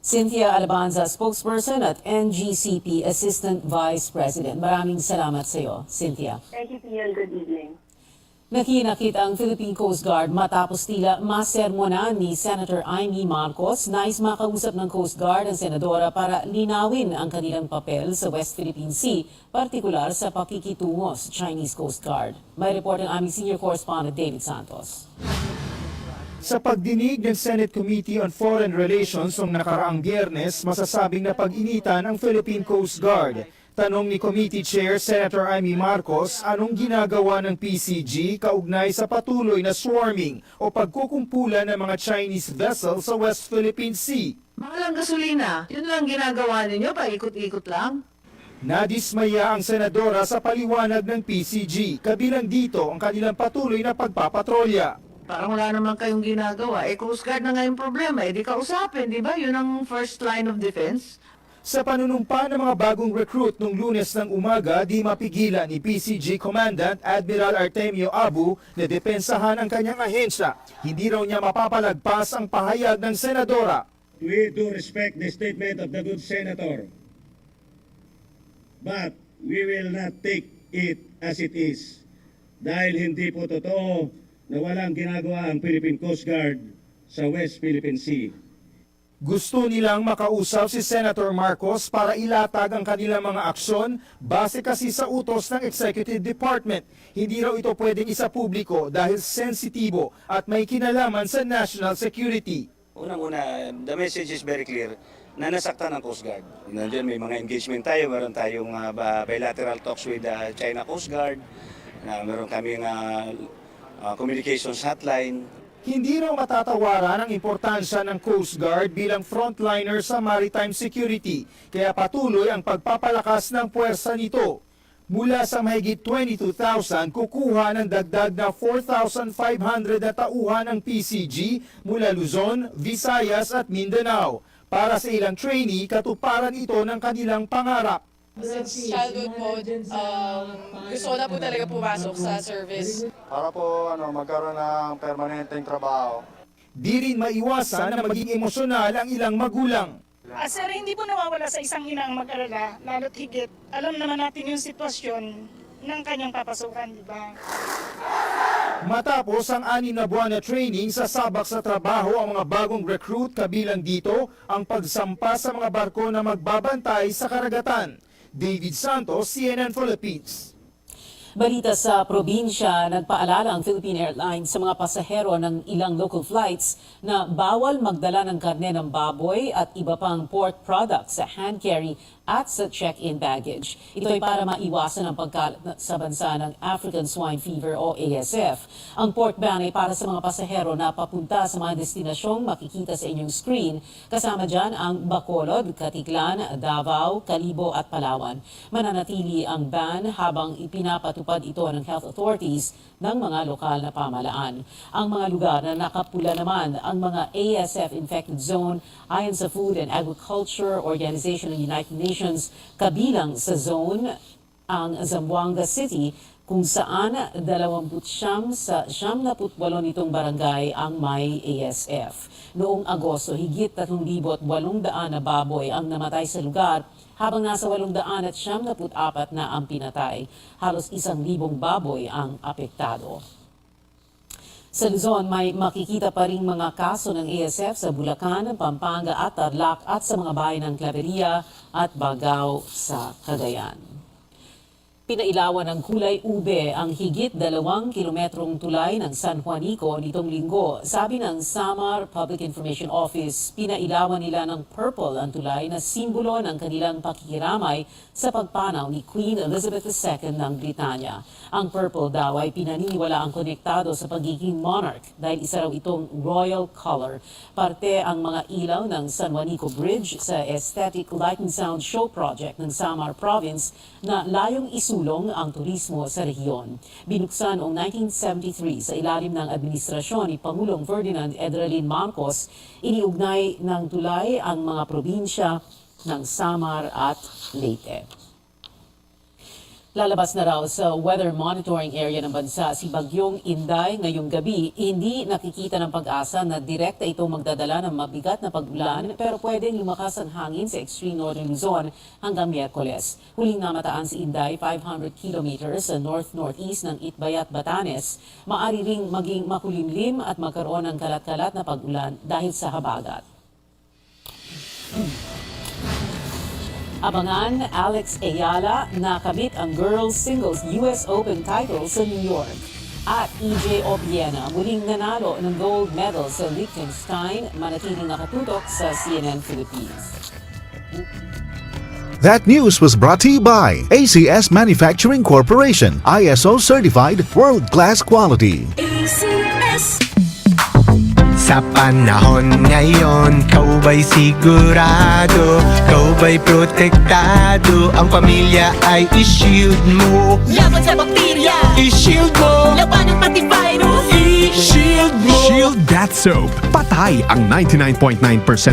Cynthia Alabanza, spokesperson at NGCP Assistant Vice President. Maraming salamat sa iyo, Cynthia. Thank you, Pia, and good evening. Nakinakit ang Philippine Coast Guard matapos tila masermonan ni Senator Amy Marcos. Nais makausap ng Coast Guard ang senadora para linawin ang kanilang papel sa West Philippine Sea, partikular sa pakikitungo sa Chinese Coast Guard. May report ang aming senior correspondent David Santos. Sa pagdinig ng Senate Committee on Foreign Relations noong nakaraang Biyernes, masasabing na pag-initan ang Philippine Coast Guard. Tanong ni Committee Chair Senator Amy Marcos, anong ginagawa ng PCG kaugnay sa patuloy na swarming o pagkukumpulan ng mga Chinese vessels sa West Philippine Sea? Mahalang gasolina, yun lang ginagawa ninyo, paikot-ikot lang. Nadismaya ang senadora sa paliwanag ng PCG, kabilang dito ang kanilang patuloy na pagpapatrolya. Parang wala naman kayong ginagawa. Coast Guard na nga yung problema. Di kausapin, di ba? Yun ang first line of defense. Sa panunumpa ng mga bagong recruit nung Lunes ng umaga, di mapigilan ni PCG Commandant Admiral Artemio Abu na depensahan ang kanyang ahensya. Hindi raw niya mapapalagpas ang pahayag ng senadora. We do respect the statement of the good senator, but we will not take it as it is. Dahil hindi po totoo na walang ginagawa ang Philippine Coast Guard sa West Philippine Sea. Gusto nilang makausap si Senator Marcos para ilatag ang kanilang mga aksyon base kasi sa utos ng Executive Department. Hindi raw ito pwedeng isapubliko dahil sensitibo at may kinalaman sa national security. Unang-una, the message is very clear na nasaktan ng Coast Guard. Nandiyan may mga engagement tayo, meron tayong bilateral talks with the China Coast Guard, meron kaming communications hotline. Hindi raw matatawaran ang importansya ng Coast Guard bilang frontliner sa maritime security, kaya patuloy ang pagpapalakas ng puwersa nito. Mula sa mahigit 22,000, kukuha ng dagdag na 4,500 na tauhan ng PCG mula Luzon, Visayas at Mindanao. Para sa ilang trainee, katuparan ito ng kanilang pangarap. Since childhood po, gusto ko na po talaga pumasok sa service. Para po magkaroon ng permanenteng trabaho. Di rin maiwasan na maging emosyonal ang ilang magulang. Sir, hindi po nawawala sa isang ina ang mag-alala, lalo't higit. Alam naman natin yung sitwasyon ng kanyang papasukan, di ba? Matapos ang 6 na buwan na training, sasabak sa trabaho ang mga bagong recruit, kabilang dito ang pagsampa sa mga barko na magbabantay sa karagatan. David Santos, CNN Philippines. Balita sa probinsya, nagpaalala ang Philippine Airlines sa mga pasahero ng ilang local flights na bawal magdala ng karne ng baboy at iba pang pork products sa hand carry at sa check-in baggage. Ito ay para maiwasan ang pagkalat sa bansa ng African Swine Fever o ASF. Ang pork ban ay para sa mga pasahero na papunta sa mga destinasyong makikita sa inyong screen. Kasama dyan ang Bacolod, Katiklan, Davao, Calibo at Palawan. Mananatili ang ban habang ipinapatupad ito ng health authorities ng mga lokal na pamahalaan. Ang mga lugar na nakapula naman ang mga ASF-infected zone ayon sa Food and Agriculture Organization ng United Nations, kabilang sa zone ang Zamboanga City kung saan 29 sa 78 nitong barangay ang may ASF. Noong Agosto, higit 3,800 na baboy ang namatay sa lugar, habang nasa 874 na ang pinatay. Halos 1,000 baboy ang apektado. Sa Luzon, may makikita pa ring mga kaso ng ASF sa Bulacan, Pampanga at Tarlac at sa mga bayan ng Claveria at Bagao sa Cagayan. Pinailawan ng kulay ube ang higit 2 kilometrong tulay ng San Juanico nitong linggo. Sabi ng Samar Public Information Office, pinailawan nila ng purple ang tulay na simbolo ng kanilang pakikiramay sa pagpanaw ni Queen Elizabeth II ng Britanya. Ang purple daw ay pinaniniwala ang konektado sa pagiging monarch dahil isa raw itong royal color. Parte ang mga ilaw ng San Juanico Bridge sa Aesthetic Light and Sound Show Project ng Samar Province na layong isulong ang turismo sa rehiyon. Binuksan noong 1973 sa ilalim ng administrasyon ni Pangulong Ferdinand Edralin Marcos, iniugnay ng tulay ang mga probinsya ng Samar at Leyte. Lalabas na raw sa weather monitoring area ng bansa si Bagyong Inday ngayong gabi. Hindi nakikita ng pag-asa na direkta itong magdadala ng mabigat na pag-ulan pero pwedeng lumakas ang hangin sa extreme northern Luzon hanggang Miyerkules. Huling namataan si Inday 500 kilometers sa north-northeast ng Itbayat, Batanes. Maari ring maging makulimlim at magkaroon ng kalat-kalat na pag-ulan dahil sa habagat. Abangan Alex Ayala na kamit ang girls singles US Open title sa New York. At EJ Obiena muling nanalo ng gold medal sa Liechtenstein, manatiling nakatutok sa CNN Philippines. That news was brought to you by ACS Manufacturing Corporation, ISO certified world-class quality. ACS. Sa panahon ngayon, kau ba'y sigurado? Kau ba'y protektado? Ang pamilya ay i-shield mo. Laban sa bakterya, I-shield mo. laban ng antivirus, I-shield mo. Shield That Soap. Patay ang 99.9%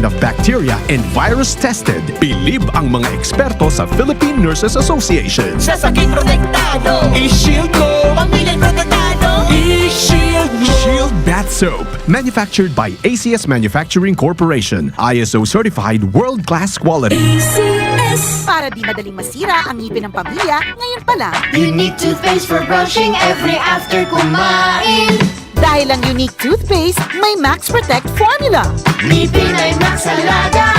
of bacteria and virus tested. Bilib ang mga eksperto sa Philippine Nurses Association. sa sakit protektado, I-shield mo. pamilya protektado, I-shield mo. Shield That Soap. Manufactured by ACS Manufacturing Corporation. ISO certified world-class quality. ACS. Para di madaling masira ang ngipin ng pamilya, ngayon pa lang. Unique toothpaste for brushing every after kumain. Dahil ang unique toothpaste, may Max Protect formula. Ngipin ay Max Alaga,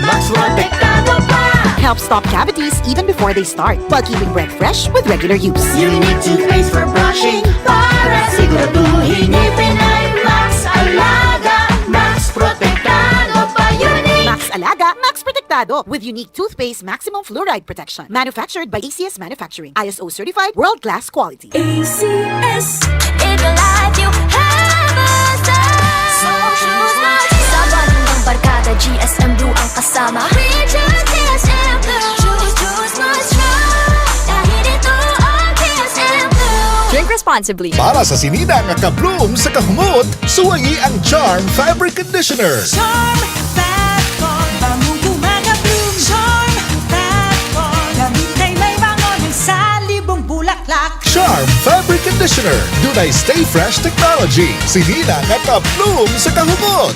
Max protektado pa. Helps stop cavities even before they start, while keeping breath fresh with regular use. Unique toothpaste for brushing para siguraduhin ngipin ay Max Alaga, Max protektado pa. Unique Max Alaga, Max Protectado with unique toothpaste maximum fluoride protection. Manufactured by ACS Manufacturing. ISO certified world-class quality. ACS. In the life you have a star. So choose not. Saban ng barkada, GSM Blue ang kasama. We choose GSM Blue. Choose not strong. Dahil ito ang GSM Blue. Drink responsibly. Para sa sinina nga ka-bloom sa kahumot, suwayi ang Charm Fabric Conditioner. Charm Fat Con, bamong gumagabloom. Charm Fat Con, gamit ay may bangon sa libong bulaklak. Charm Fabric Conditioner. Conditioner. Dunay Stay Fresh Technology. Sinina nga ka-bloom sa kahubot.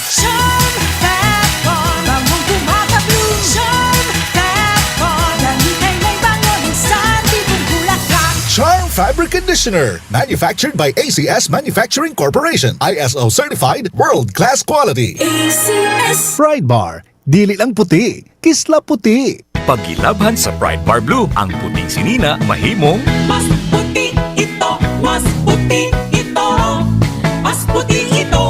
Charm Pepon, bangong kumaka-bloom. Charm Pepon, lamigay may bangon sa tibong bulaklak. Charm Fabric Conditioner. Manufactured by ACS Manufacturing Corporation. ISO certified, world-class quality. ACS. Pride Bar. Dili lang puti, kisla puti. Pagilabhan sa Pride Bar Blue, ang puting sinina mahimong Mas puti ito, mas puti ito, mas puti ito.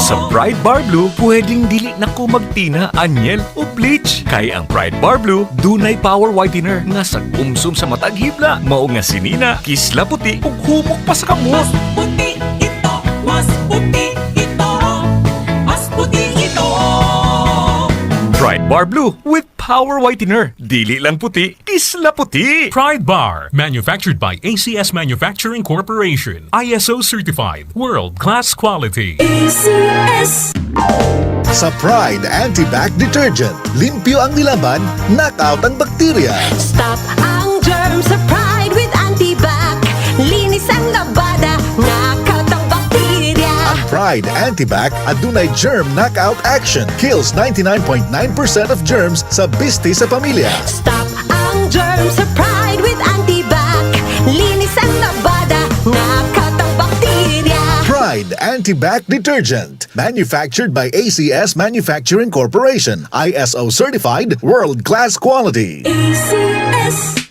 sa Pride Bar Blue, pwedeng dili na ko magtina, anyel o bleach. Kay ang Pride Bar Blue, dunay power whitener nga sa umsum sa matag hibla, mao nga sinina, kisla puti ug humok pa sa kamot. Mas puti ito, mas puti ito, mas puti ito. Pride Bar Blue with power whitener. Dili lang puti, kisla puti. Pride Bar, manufactured by ACS Manufacturing Corporation. ISO certified, world-class quality. ACS. Sa Pride Anti-Bac Detergent, limpyo ang nilaban, knockout ang bakterya. Stop ang germs sa Pride with Antibac. Linis ang labada, knockout ang bakterya. Ang Pride Anti-Bac adunay germ knockout action. Kills 99.9% of germs sa biste sa pamilya. Stop ang germs sa Pride with Antibac. Linis ang labada, knockout ang bakterya. Pride Anti-Bac Detergent. Manufactured by ACS Manufacturing Corporation. ISO certified, world-class quality. ACS.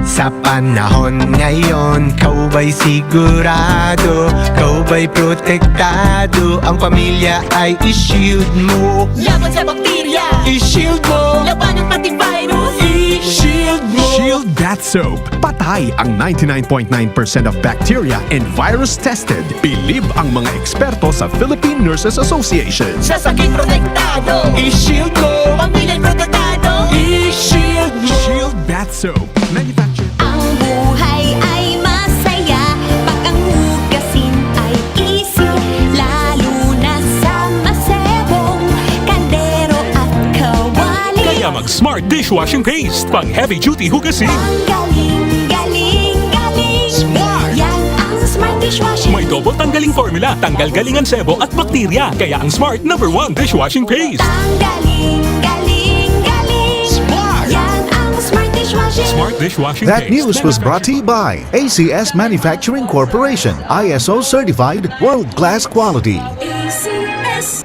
Sa panahon ngayon, kau ba'y sigurado? Kau ba'y protektado? Ang pamilya ay i-shield mo. Laban sa bakterya, I-shield mo. laban ng pati virus. I-shield mo. Shield Bath Soap. Patay ang 99.9% of bacteria and virus tested. Believe ang mga eksperto sa Philippine Nurses Association. Sa sakit protektado, I-shield mo. pamilya'y protektado. I-shield mo. Shield Bath Soap. Manufactured. Ang buhay ay masaya pag ang hugasin ay easy, lalo na sa masebong kaldero at kawali. Kaya mag-Smart Dishwashing Paste. Pang heavy-duty hugasin. Ang galing, galing, galing. Smart! Yan ang Smart Dishwashing. May double tanggaling formula. Tanggal galing ang sebo at bakterya. Kaya ang Smart #1 Dishwashing Paste. Ang galing, galing, galing. Smart! Yan ang Smart Dishwashing. Smart Dishwashing That Paste. news was brought to you by ACS Manufacturing Corporation. ISO certified, world-class quality. ACS.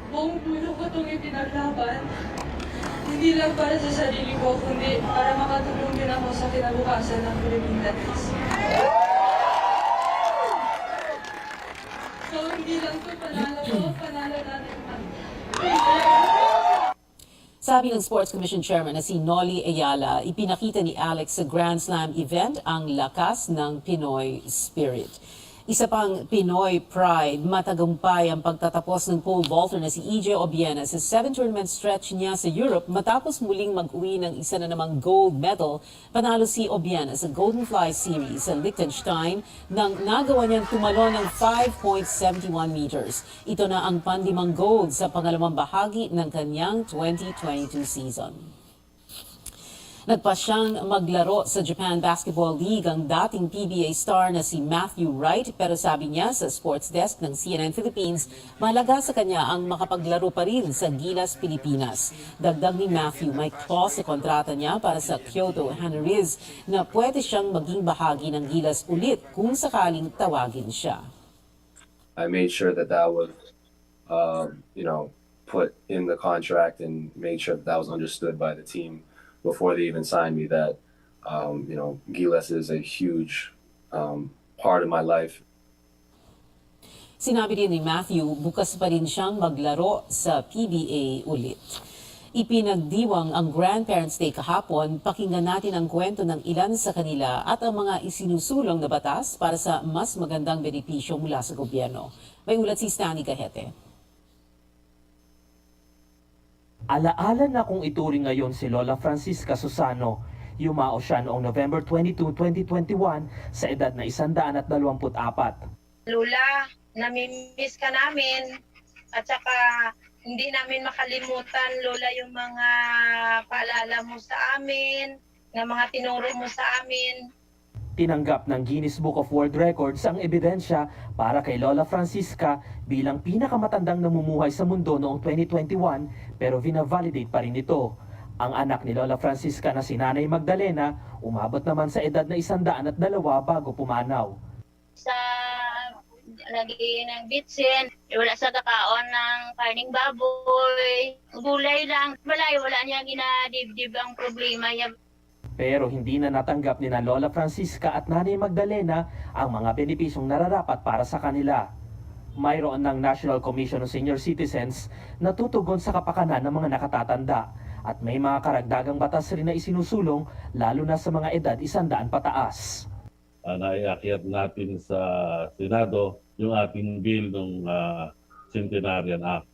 Buong puso ko itong ipinaglaban. Hindi lang para sa sarili ko, kundi para makatulong din ako sa kinabukasan ng Pilipinas. So, hindi lang ito panalo ko, panalo natin. Sabi ng Sports Commission Chairman na si Nolly Ayala, ipinakita ni Alex sa Grand Slam event ang lakas ng Pinoy spirit. Isa pang Pinoy pride, matagumpay ang pagtatapos ng pole vaulter na si EJ Obiena sa 7-tournament stretch niya sa Europe matapos muling mag-uwi ng isa na namang gold medal. Panalo si Obiena sa Golden Fly Series sa Liechtenstein nang nagawa niyang tumalon ng 5.71 meters. Ito na ang pandimang gold sa pangalawang bahagi ng kanyang 2022 season. Nagpa siyang maglaro sa Japan Basketball League ang dating PBA star na si Matthew Wright, pero sabi niya sa sports desk ng CNN Philippines, mahalaga sa kanya ang makapaglaro pa rin sa Gilas, Pilipinas. Dagdag ni Matthew, may clause sa kontrata niya para sa Kyoto Hanariz na pwede siyang maging bahagi ng Gilas ulit kung sakaling tawagin siya. I made sure that was, put in the contract and made sure that was understood by the team before they even signed me that, Gilas is a huge part of my life. Sinabi din ni Matthew, bukas pa rin siyang maglaro sa PBA ulit. Ipinagdiwang ang Grandparents' Day kahapon, pakinggan natin ang kwento ng ilan sa kanila at ang mga isinusulong na batas para sa mas magandang benepisyo mula sa gobyerno. May ulat si Stanley Cajete. Alaala na kung ituring ngayon si Lola Francisca Susano. Yumao siya noong November 22, 2021 sa edad na 124. Lola, namimiss ka namin. At saka hindi namin makalimutan, Lola, yung mga paalala mo sa amin, na mga tinuro mo sa amin. Tinanggap ng Guinness Book of World Records ang ebidensya para kay Lola Francisca bilang pinakamatandang namumuhay sa mundo noong 2021 pero vina-validate pa rin ito. Ang anak ni Lola Francisca na si Nanay Magdalena umabot naman sa edad na 102 bago pumanaw. Sa lagi ng bitsin, wala sa kakaon ng karning baboy, gulay lang. Wala niya ginadibdib ang problema niya. Pero hindi na natanggap ni na Lola Francisca at Nanay Magdalena ang mga benepisyong nararapat para sa kanila. Mayroon ng National Commission on Senior Citizens na tutugon sa kapakanan ng mga nakatatanda at may mga karagdagang batas rin na isinusulong lalo na sa mga edad 100 pataas. Naiakyat natin sa Senado yung ating bill ng Centenarian Act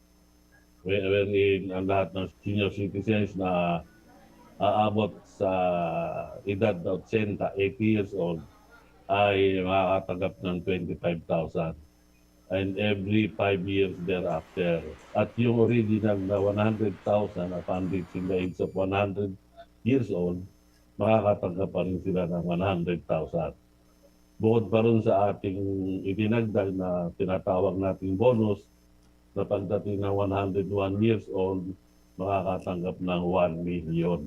wherein ang lahat ng senior citizens na aabot sa edad na 80 years old ay makakatanggap ng 25,000 and every 5 years thereafter. At yung original na 100,000 na funded in the age of 100 years old, makakatanggap pa rin sila ng 100,000. Bukod pa rin sa ating idinagdag na tinatawag nating bonus, na pagdating ng 101 years old, makakatanggap ng 1 million.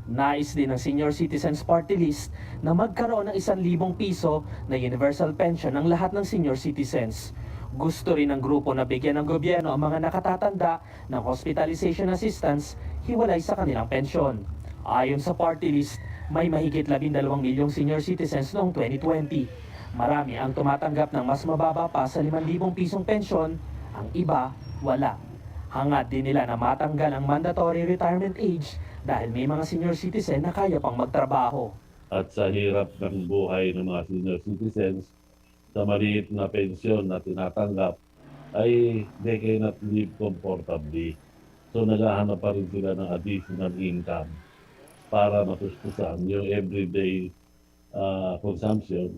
Nais din ng Senior Citizens Party List na magkaroon ng 1,000 piso na universal pension ng lahat ng senior citizens. Gusto rin ng grupo na bigyan ng gobyerno ang mga nakatatanda ng hospitalization assistance hiwalay sa kanilang pensyon. Ayon sa party list, may mahigit 12 milyong senior citizens noong 2020. Marami ang tumatanggap ng mas mababa pa sa 5,000 pisong pensyon, ang iba wala. Hangad din nila na matanggal ang mandatory retirement age dahil may mga senior citizen na kaya pang magtrabaho. At sa hirap ng buhay ng mga senior citizens, sa maliit na pensyon na tinatanggap, ay they cannot live comfortably. So naghahanap pa rin sila ng additional income para matustusan yung everyday consumption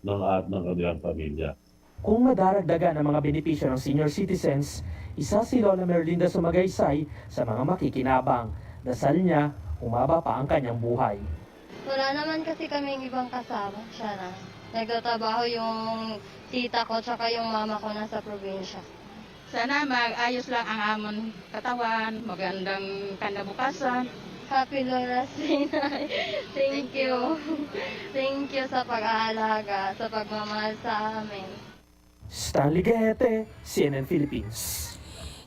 ng kanilang pamilya. Kung madaragdagan ang mga benepisyo ng senior citizens, isa si Lola Merlinda Sumagaysay sa mga makikinabang. Dasal niya, humaba pa ang kanyang buhay. Wala naman kasi kaming ibang kasama. Siya na. Nagtatrabaho yung tita ko tsaka yung mama ko nasa probinsya. Sana mag-ayos lang ang amon katawan, magandang kanabukasan. Happy Lola Sinay. Thank you. Thank you sa pag-aalaga, sa pagmamahal sa amin. Stanley Gete, CNN Philippines.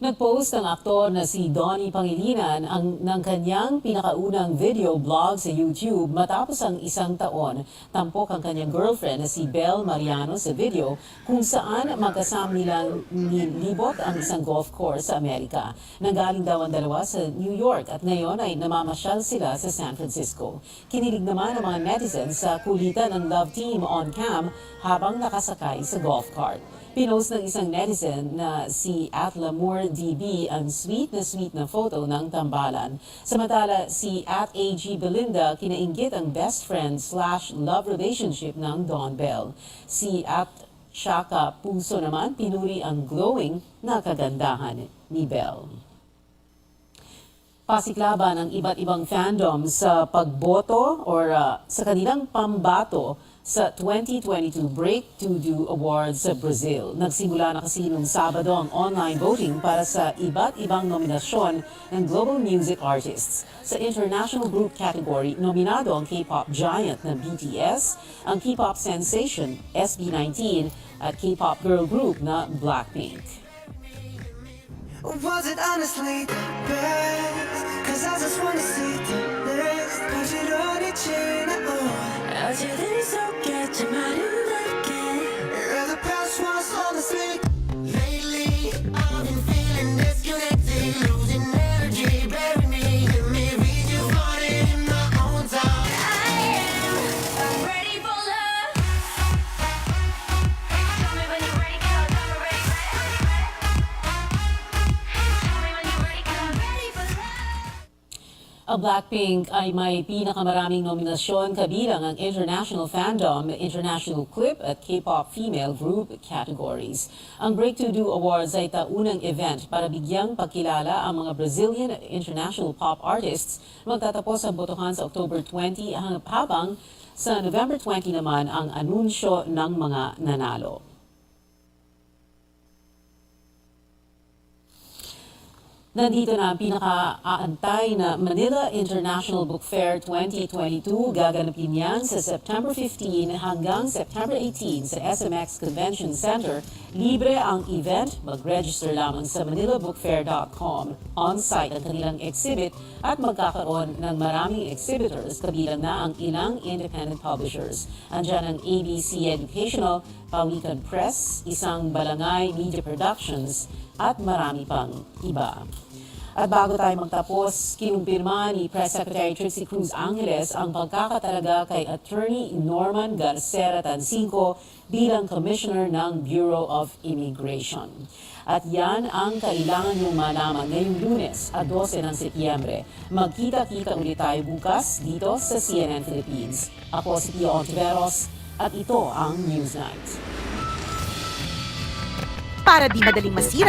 Nag-post ang aktor na si Donnie Pangilinan ng kanyang pinakaunang video blog sa YouTube matapos ang 1 taon. Tampok ang kanyang girlfriend na si Belle Mariano sa video kung saan magkasama nilang nilibot ang isang golf course sa Amerika. Nanggaling daw ang dalawa sa New York at ngayon ay namamasyal sila sa San Francisco. Kinilig naman ang mga netizens sa kulitan ng love team on cam habang nakasakay sa golf cart. Pinost ng isang netizen na si @LamourDB ang sweet na photo ng tambalan. Samantala, si @AG Belinda kinainggit ang best friend/love relationship ng Don Bell. Si @Shaka Puso naman pinuri ang glowing na kagandahan ni Bell. Pasiklaban ang iba't ibang fandom sa pagboto or sa kanilang pambato sa 2022 Break to Do Awards sa Brazil. Nagsimula na kasi nung Sabado ang online voting para sa iba't ibang nominasyon ng global music artists. Sa international group category, nominado ang K-pop giant na BTS, ang K-pop sensation SB19 at K-pop girl group na Blackpink. Was it honestly the best? Cause I just wanna see the next 부지런히 지나온 어제들이 속겠지 마련할게 The past was honestly lately I've been feeling disconnected Losing energy, bury me Let me read you for it in my own time I'm ready for love Tell me when you're ready, cause I'm ready Ang Blackpink ay may pinakamaraming nominasyon kabilang ang International Fandom, International Clip at K-pop Female Group categories. Ang Break to Do Awards ay taunang event para bigyang pagkilala ang mga Brazilian at international pop artists. Magtatapos ang botohan sa October 20 habang sa November 20 naman ang anunsyo ng mga nanalo. Nandito na ang pinaka-aantay na Manila International Book Fair 2022. Gaganapin yan sa September 15 hanggang September 18 sa SMX Convention Center. Libre ang event. Mag-register lamang sa manilabookfair.com. On-site ang kanilang exhibit at magkakaroon ng maraming exhibitors kabilang na ang ilang independent publishers. Andyan ang ABC Educational, Pawikan Press, Isang Balangay Media Productions, at marami pang iba. At bago tayo magtapos, kinumpirma ni Press Secretary Trixie Cruz Angeles ang pagkakatalaga kay Attorney Norman Garcera Tancinco bilang Commissioner ng Bureau of Immigration. At yan ang kailangan niyong malaman ngayong Lunes at 12 ng Setyembre. Magkita-kita ulit tayo bukas dito sa CNN Philippines. Ako si HONTIVEROS at ito ang Newsnight. Para di madaling masira